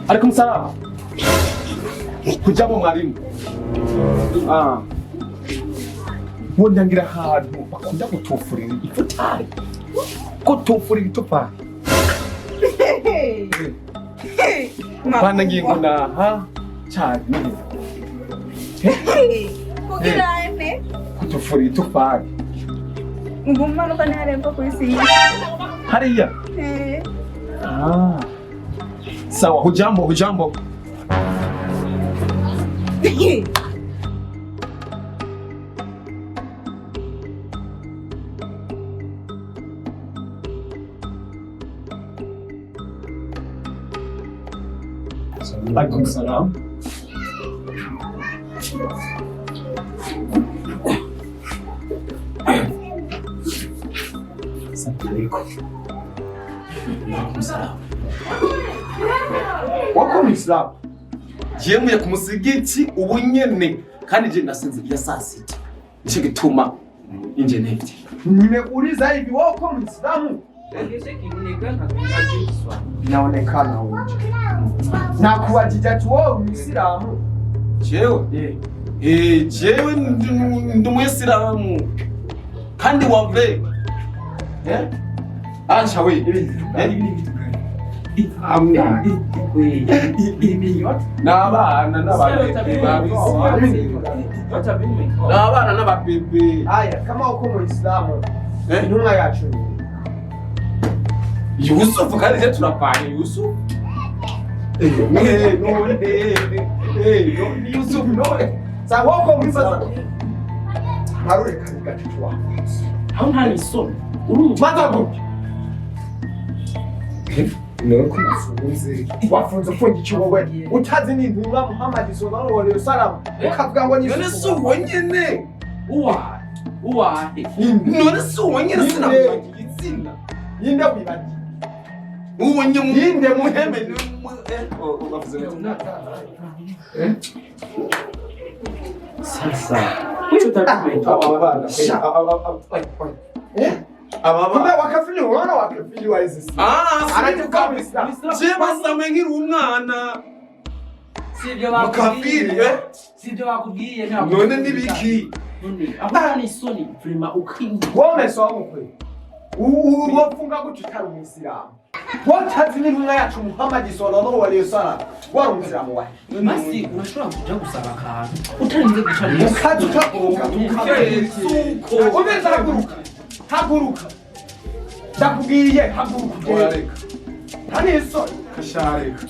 Alaikum salam. Hujambo mwalimu. Wondangira ahantu bakunda gutufurira ifutari. Gutufurira itofari. Bana ngingo naha cyane. Kugira ene. Gutufurira itofari. Ngumano kana haremba kwisi. Hariya. Sawa, hujambo. Alaikum salam. Wako Muislamu? Jemwe ku musigiti ubu nyene kandi je nasenze ya saa sita. Nico gituma inje nevye. Nimekuuliza hivi wako Muislamu? Inaonekana unje. Na kuwajija tu wewe Muislamu. Jewe? Jewe ndi Muislamu. Kandi wave. Acha wewe. Amna. N'abana n'ababebe. Aya kama uko Muislamu. Intumwa yacu ni Yusuf kandi je turapanye Yusuf. Yusuf none. Sawa uko Muislamu. Harure kandi gatwa. Hauna ni somo. Matago. Nuko wafunze fungi kiwowe utazi ni ntumwa Muhammad sallallahu alaihi wasallam ukavuga ngo ni none si wonyene uwa none si wonyene sina izina yinde wibadi uwonye yinde muheme ubavuze sasa wewe utatumeta abana Ababa wakafili wana wakafili wa hizi. Anatuka Muislamu. Jema samengira umwana. Sivyo bakubwiye. Sivyo bakubwiye none nibiki. Abana ni soni prima ukingi. Wone so mukwe. Uwafunga gututara Muislamu. Watazi ni ntumwa yacu Muhammad sallallahu alaihi wasallam. Wa Muislamu wa. Masi unashobora kuja gusaba akantu. Utarinze gucarira. Ukaje utakuruka. Ubeza haguruka. Haguruka. Ndakubwiye haguruka urareka. Hani isoni kashareka.